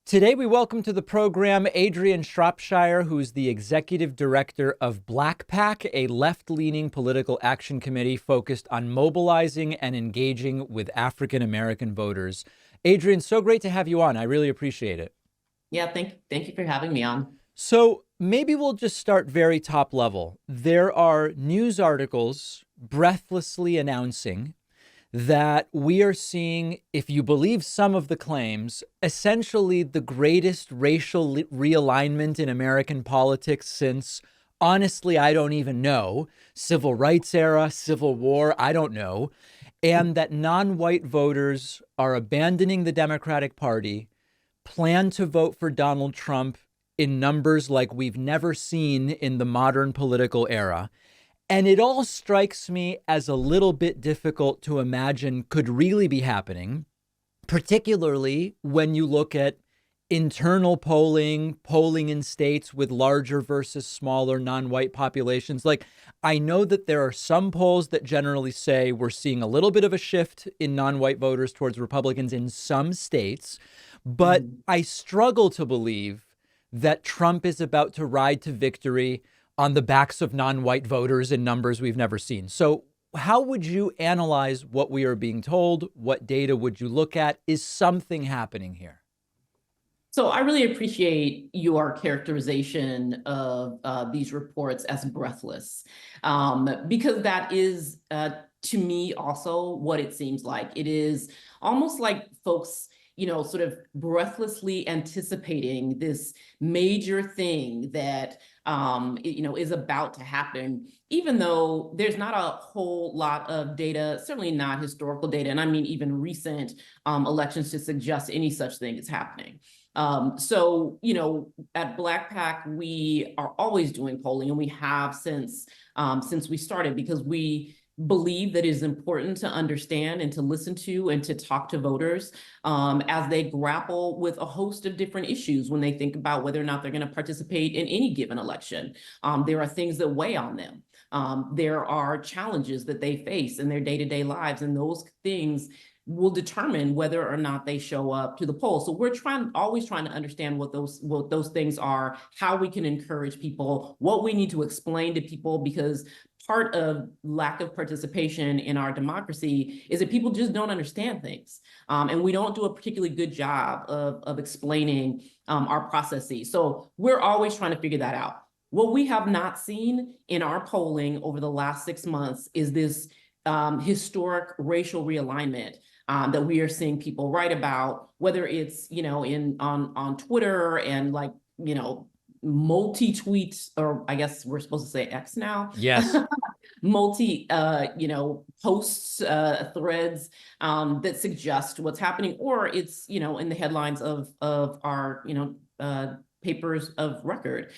Today, we welcome to the program Adrianne Shropshire, who's the executive director of BlackPAC, a left-leaning political action committee focused on mobilizing and engaging with African American voters. Adrianne, so great to have you on. I really appreciate it. Yeah, thank you for having me on. So maybe we'll just start very top level. There are news articles breathlessly announcing that we are seeing, if you believe some of the claims, essentially the greatest racial realignment in American politics since, honestly, I don't even know, civil rights era, Civil War, I don't know, and that non-white voters are abandoning the Democratic Party, plan to vote for Donald Trump in numbers like we've never seen in the modern political era. And it all strikes me as a little bit difficult to imagine could really be happening, particularly when you look at internal polling in states with larger versus smaller non-white populations. Like, I know that there are some polls that generally say we're seeing a little bit of a shift in non-white voters towards Republicans in some states, but Mhm. I struggle to believe that Trump is about to ride to victory on the backs of non-white voters in numbers we've never seen. So how would you analyze what we are being told? What data would you look at? Is something happening here? So I really appreciate your characterization of these reports as breathless, because that is, to me, also what it seems like. It is almost like folks, sort of breathlessly anticipating this major thing that, is about to happen, even though there's not a whole lot of data, certainly not historical data, and I mean even recent elections to suggest any such thing is happening. At BlackPAC, we are always doing polling, and we have since we started, because we believe that it is important to understand and to listen to and to talk to voters as they grapple with a host of different issues when they think about whether or not they're going to participate in any given election. There are things that weigh on them. There are challenges that they face in their day-to-day lives, and those things will determine whether or not they show up to the polls. So we're always trying to understand what those things are, how we can encourage people, what we need to explain to people, because part of lack of participation in our democracy is that people just don't understand things. And we don't do a particularly good job of explaining our processes. So we're always trying to figure that out. What we have not seen in our polling over the last 6 months is this historic racial realignment that we are seeing people write about, whether it's, on Twitter and multi-tweets, or I guess we're supposed to say X now, Yes. multi, posts, threads that suggest what's happening, or it's, in the headlines of our, papers of record.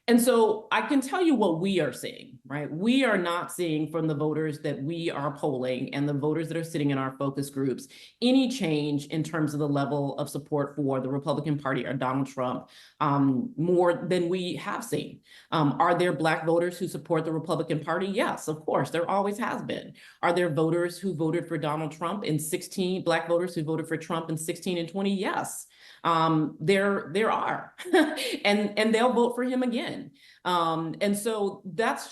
And so I can tell you what we are seeing, right? We are not seeing from the voters that we are polling and the voters that are sitting in our focus groups any change in terms of the level of support for the Republican Party or Donald Trump, more than we have seen. Are there Black voters who support the Republican Party? Yes, of course, there always has been. Are there voters who voted for Donald Trump in 16, Black voters who voted for Trump in 16 and 20? Yes. There are, and they'll vote for him again. And so that's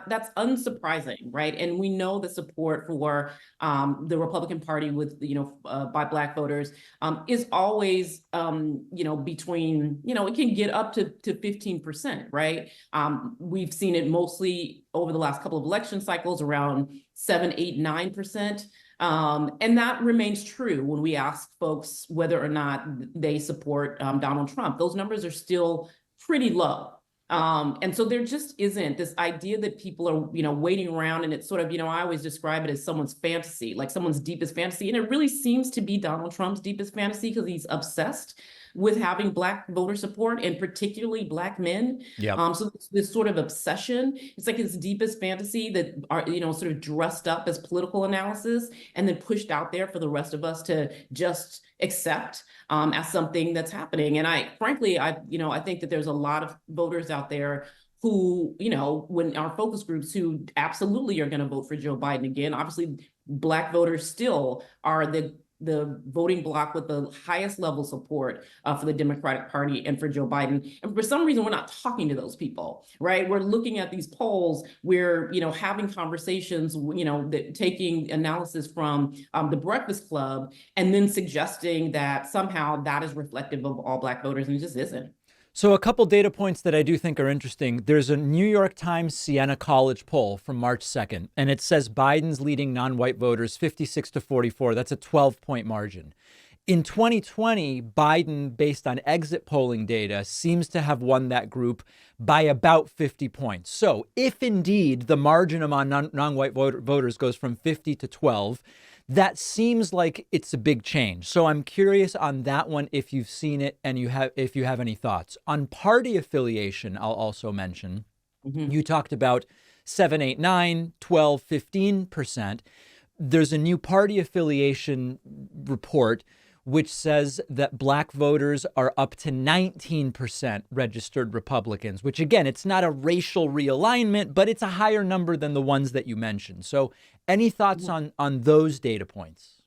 that's unsurprising, right? And we know the support for the Republican Party with, by Black voters is always, between, it can get up to 15%, right? We've seen it mostly over the last couple of election cycles around 7, 8, 9%. And that remains true when we ask folks whether or not they support Donald Trump. Those numbers are still pretty low. And so there just isn't this idea that people are, waiting around, and it's sort of, I always describe it as someone's fantasy, like someone's deepest fantasy. And it really seems to be Donald Trump's deepest fantasy, because he's obsessed with having Black voter support, and particularly Black men. Yep. So this sort of obsession, it's like his deepest fantasy that are, sort of dressed up as political analysis and then pushed out there for the rest of us to just accept as something that's happening. And frankly, I think that there's a lot of voters out there who, when our focus groups, who absolutely are going to vote for Joe Biden again. Obviously, Black voters still are the the voting bloc with the highest level support for the Democratic Party and for Joe Biden. And for some reason, we're not talking to those people, right? We're looking at these polls, we're, having conversations, taking analysis from the Breakfast Club, and then suggesting that somehow that is reflective of all Black voters, and it just isn't. So a couple data points that I do think are interesting. There's a New York Times Siena College poll from March 2nd, and it says Biden's leading non-white voters 56 to 44. That's a 12-point margin. In 2020, Biden, based on exit polling data, seems to have won that group by about 50 points. So if indeed the margin among non-white voters goes from 50 to 12, that seems like it's a big change. So I'm curious on that one, if you've seen it and if you have any thoughts. On party affiliation, I'll also mention, you talked about 7, 8, 9, 12, 15%. There's a new party affiliation report which says that Black voters are up to 19% registered Republicans, which again, it's not a racial realignment, but it's a higher number than the ones that you mentioned. So any thoughts on those data points?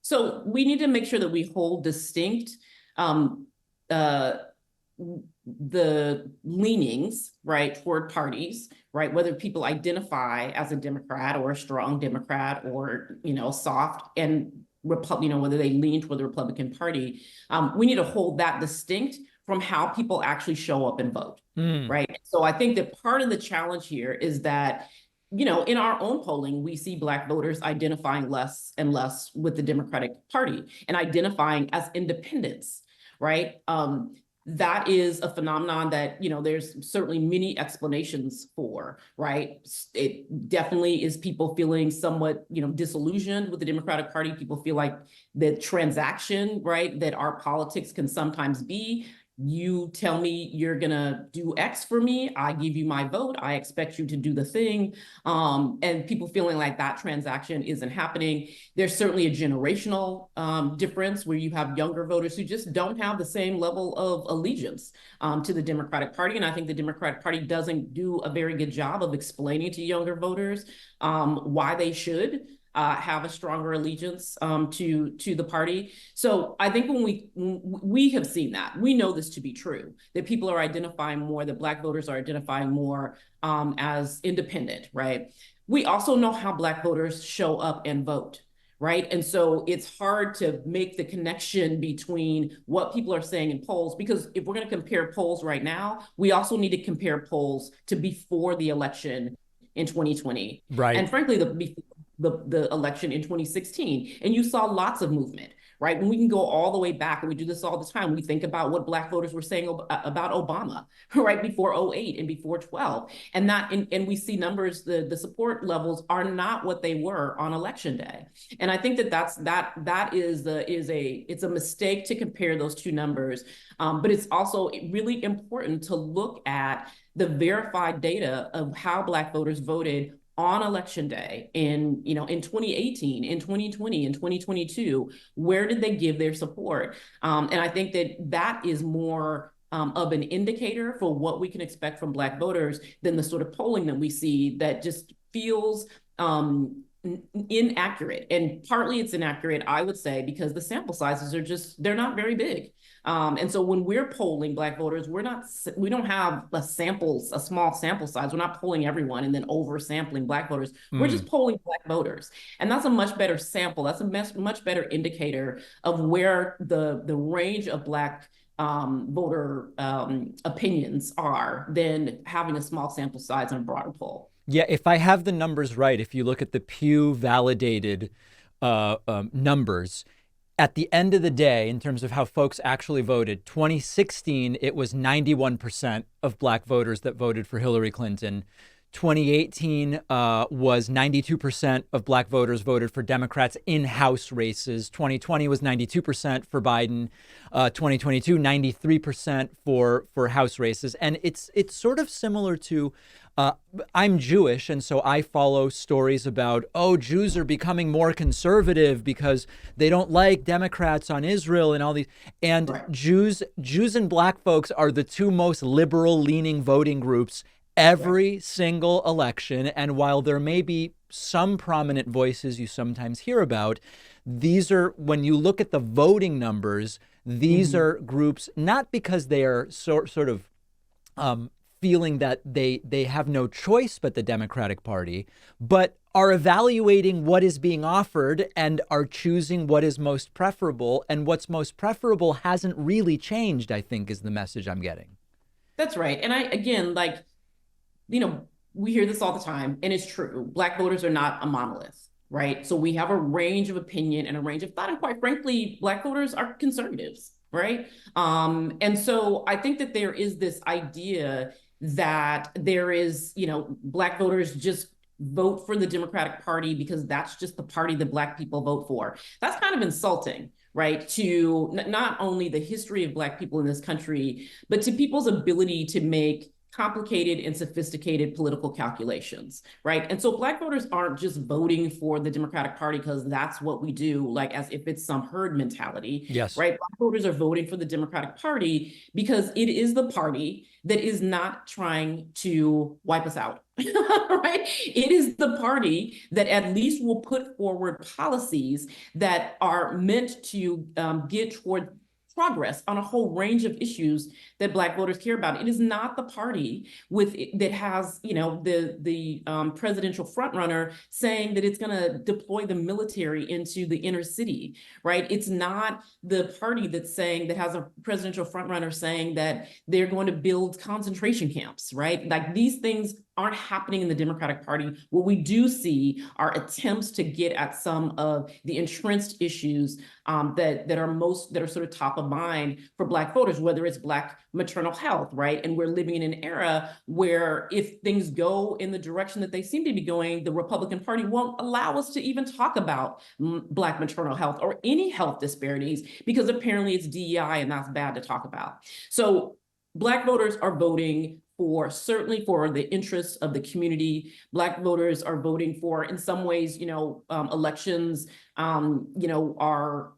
So we need to make sure that we hold distinct the leanings, right, toward parties, right, whether people identify as a Democrat or a strong Democrat or, soft, and whether they lean toward the Republican Party. We need to hold that distinct from how people actually show up and vote, right? So I think that part of the challenge here is that, in our own polling, we see Black voters identifying less and less with the Democratic Party and identifying as independents, right? That is a phenomenon that, there's certainly many explanations for, right? It definitely is people feeling somewhat, disillusioned with the Democratic Party. People feel like the transaction, right, that our politics can sometimes be. You tell me you're gonna do X for me, I give you my vote, I expect you to do the thing. And people feeling like that transaction isn't happening. There's certainly a generational difference where you have younger voters who just don't have the same level of allegiance to the Democratic Party. And I think the Democratic Party doesn't do a very good job of explaining to younger voters why they should have a stronger allegiance to the party. So I think when we have seen that, we know this to be true, that people are identifying more, that Black voters are identifying more as independent, right? We also know how Black voters show up and vote, right? And so it's hard to make the connection between what people are saying in polls, because if we're going to compare polls right now, we also need to compare polls to before the election in 2020. Right. And frankly, the election in 2016. And you saw lots of movement, right? And we can go all the way back, and we do this all the time. We think about what Black voters were saying about Obama, right, before 2008 and before 2012. And we see numbers, the support levels are not what they were on election day. And I think that it's a mistake to compare those two numbers. But it's also really important to look at the verified data of how Black voters voted on election day in 2018, in 2020, in 2022. Where did they give their support? And I think that is more of an indicator for what we can expect from Black voters than the sort of polling that we see that just feels inaccurate. And partly it's inaccurate, I would say, because the sample sizes they're not very big. And so when we're polling Black voters, we don't have a small sample size. We're not polling everyone and then oversampling Black voters. We're just polling Black voters. And that's a much better sample. That's a much better indicator of where the range of Black voter opinions are than having a small sample size and a broader poll. Yeah, if I have the numbers right, if you look at the Pew validated numbers, at the end of the day, in terms of how folks actually voted, 2016, it was 91% of Black voters that voted for Hillary Clinton. 2018 was 92% of Black voters voted for Democrats in House races. 2020 was 92% for Biden. 2022, 93% for House races. And it's sort of similar to I'm Jewish, and so I follow stories about, Jews are becoming more conservative because they don't like Democrats on Israel and all these. And right. Jews and Black folks are the two most liberal-leaning voting groups every single election. And while there may be some prominent voices you sometimes hear about, these are, when you look at the voting numbers, these Mhm. are groups, not because they are sort of feeling that they have no choice but the Democratic Party, but are evaluating what is being offered and are choosing what is most preferable. And what's most preferable hasn't really changed, I think, is the message I'm getting. That's right. And I, again, like, you know, we hear this all the time, and it's true. Black voters are not a monolith, right? So we have a range of opinion and a range of thought, and quite frankly, Black voters are conservatives, right? And so I think that there is this idea that there is, you know, Black voters just vote for the Democratic Party because that's just the party that Black people vote for. That's kind of insulting, right? To not only the history of Black people in this country, but to people's ability to make complicated and sophisticated political calculations, right? And so Black voters aren't just voting for the Democratic Party because that's what we do, like as if it's some herd mentality, Yes. right? Black voters are voting for the Democratic Party because it is the party that is not trying to wipe us out. Right? It is the party that at least will put forward policies that are meant to get toward progress on a whole range of issues that Black voters care about. It is not the party that has, you know, the presidential frontrunner saying that it's going to deploy the military into the inner city, right? It's not the party that has a presidential frontrunner saying that they're going to build concentration camps, right? Like these things aren't happening in the Democratic Party. What we do see are attempts to get at some of the entrenched issues that are sort of top of mind for Black voters, whether it's Black maternal health, right? And we're living in an era where if things go in the direction that they seem to be going, the Republican Party won't allow us to even talk about Black maternal health or any health disparities because apparently it's DEI and that's bad to talk about. So Black voters are voting certainly for the interests of the community. Black voters are voting for, in some ways, elections, are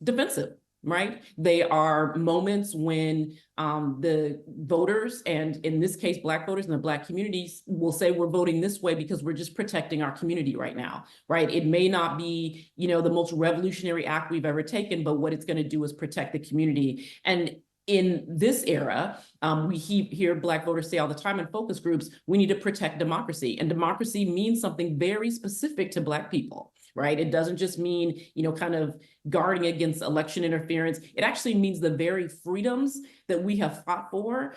defensive, right? They are moments when the voters, and in this case, Black voters and the Black communities, will say we're voting this way because we're just protecting our community right now, right? It may not be, the most revolutionary act we've ever taken, but what it's going to do is protect the community. And in this era, we hear Black voters say all the time in focus groups, we need to protect democracy. And democracy means something very specific to Black people, right? It doesn't just mean, kind of guarding against election interference. It actually means the very freedoms that we have fought for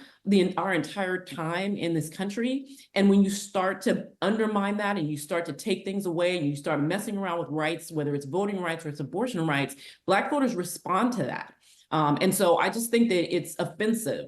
our entire time in this country. And when you start to undermine that and you start to take things away and you start messing around with rights, whether it's voting rights or it's abortion rights, Black voters respond to that. And so I just think that it's offensive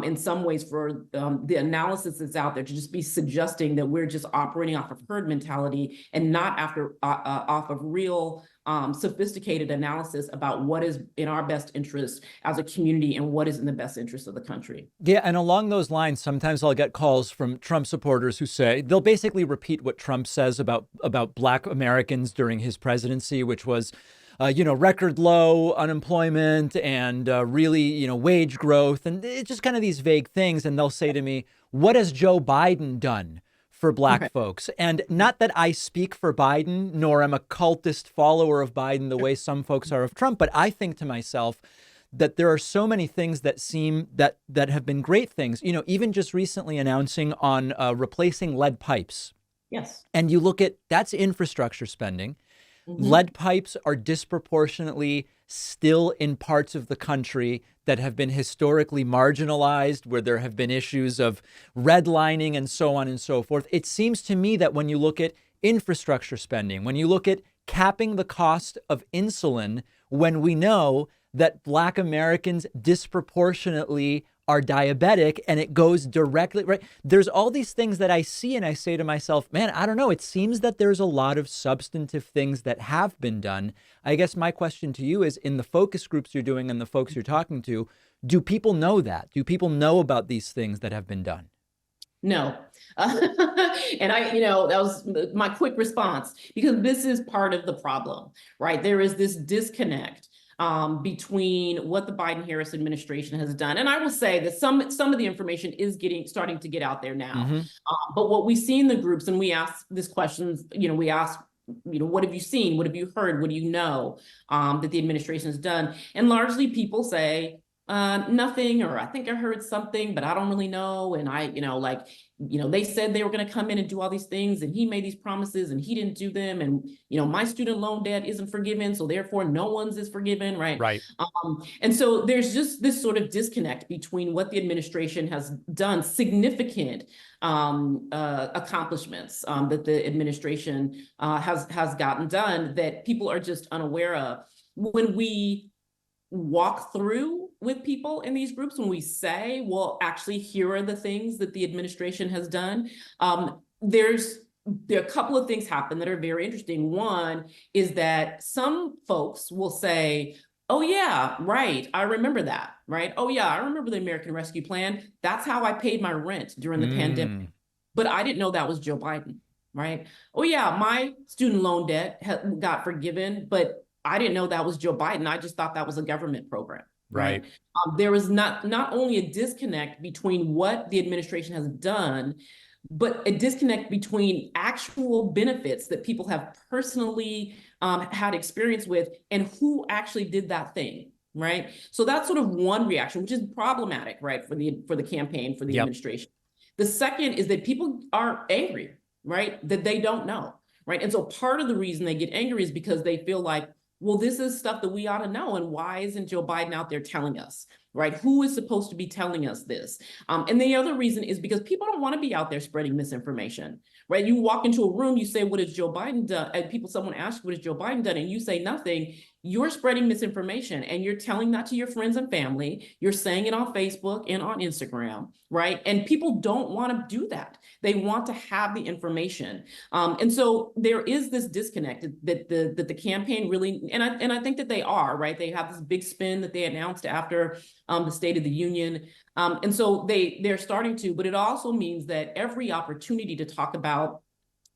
in some ways for the analysis that's out there to just be suggesting that we're just operating off of herd mentality and not off of real sophisticated analysis about what is in our best interest as a community and what is in the best interest of the country. Yeah, and along those lines, sometimes I'll get calls from Trump supporters who say they'll basically repeat what Trump says about Black Americans during his presidency, which was record low unemployment and really, wage growth and it's just kind of these vague things. And they'll say to me, what has Joe Biden done for Black Right. folks? And not that I speak for Biden, nor am a cultist follower of Biden the way some folks are of Trump, but I think to myself that there are so many things that seem that have been great things, even just recently announcing on replacing lead pipes. Yes. And you look at that's infrastructure spending. Lead pipes are disproportionately still in parts of the country that have been historically marginalized, where there have been issues of redlining and so on and so forth. It seems to me that when you look at infrastructure spending, when you look at capping the cost of insulin, when we know that Black Americans disproportionately are diabetic and it goes directly, right? There's all these things that I see and I say to myself, man, I don't know. It seems that there's a lot of substantive things that have been done. I guess my question to you is, in the focus groups you're doing and the folks you're talking to, do people know that? Do people know about these things that have been done? No. And that was my quick response, because this is part of the problem, right? There is this disconnect between what the Biden-Harris administration has done. And I will say that some of the information is starting to get out there now. But what we see in the groups, and we ask these questions, we ask what have you seen? What have you heard? What do you know that the administration has done? And largely people say, nothing, or I think I heard something, but I don't really know. And they said they were going to come in and do all these things, and he made these promises and he didn't do them. And, my student loan debt isn't forgiven. So therefore no one's is forgiven. Right. Right. And so there's just this sort of disconnect between what the administration has done, significant accomplishments that the administration has gotten done, that people are just unaware of. When we walk through with people in these groups, when we say, well, actually, here are the things that the administration has done, there are a couple of things happen that are very interesting. One is that some folks will say, oh yeah, right, I remember that, right? Oh yeah, I remember the American Rescue Plan. That's how I paid my rent during the pandemic. But I didn't know that was Joe Biden, right? Oh yeah, my student loan debt got forgiven, but I didn't know that was Joe Biden. I just thought that was a government program, right? There was not only a disconnect between what the administration has done, but a disconnect between actual benefits that people have personally had experience with and who actually did that thing, right? So that's sort of one reaction, which is problematic, right, for the campaign, for the administration. The second is that people are angry, right, that they don't know, right? And so part of the reason they get angry is because they feel like, well, this is stuff that we ought to know, and why isn't Joe Biden out there telling us, right? Who is supposed to be telling us this? And the other reason is because people don't want to be out there spreading misinformation, right? You walk into a room, you say, what has Joe Biden done? And someone asks, what has Joe Biden done? And you say nothing. You're spreading misinformation, and you're telling that to your friends and family. You're saying it on Facebook and on Instagram, right? And people don't want to do that. They want to have the information. And so there is this disconnect that the campaign really, and I think that they are, right? They have this big spin that they announced after the State of the Union. And so they're starting to, but it also means that every opportunity to talk about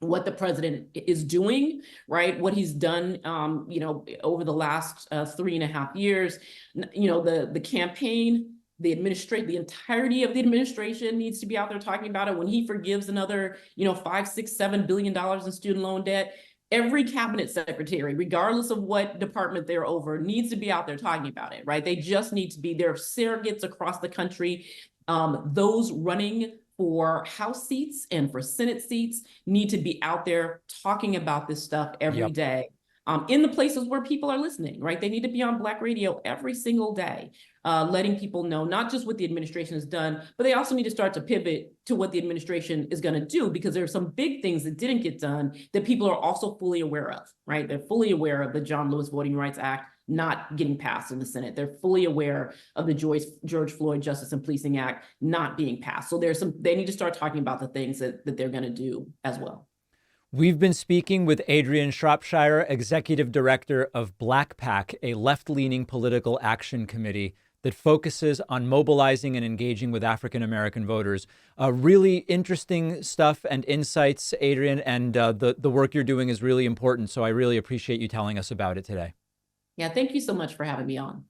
what the president is doing, right? What he's done, over the last 3.5 years, the campaign, the entirety of the administration needs to be out there talking about it. When he forgives another, $5, $6, $7 billion in student loan debt, every cabinet secretary, regardless of what department they're over, needs to be out there talking about it, right? They just need to be there. Surrogates across the country, those running for House seats and for Senate seats need to be out there talking about this stuff every day. In the places where people are listening, right? They need to be on Black radio every single day, letting people know not just what the administration has done, but they also need to start to pivot to what the administration is going to do, because there are some big things that didn't get done that people are also fully aware of, right? They're fully aware of the John Lewis Voting Rights Act not getting passed in the Senate. They're fully aware of the George Floyd Justice and Policing Act not being passed. So they need to start talking about the things that they're going to do as well. We've been speaking with Adrianne Shropshire, Executive Director of BlackPAC, a left-leaning political action committee that focuses on mobilizing and engaging with African-American voters. Really interesting stuff and insights, Adrianne, and the work you're doing is really important. So I really appreciate you telling us about it today. Yeah, thank you so much for having me on.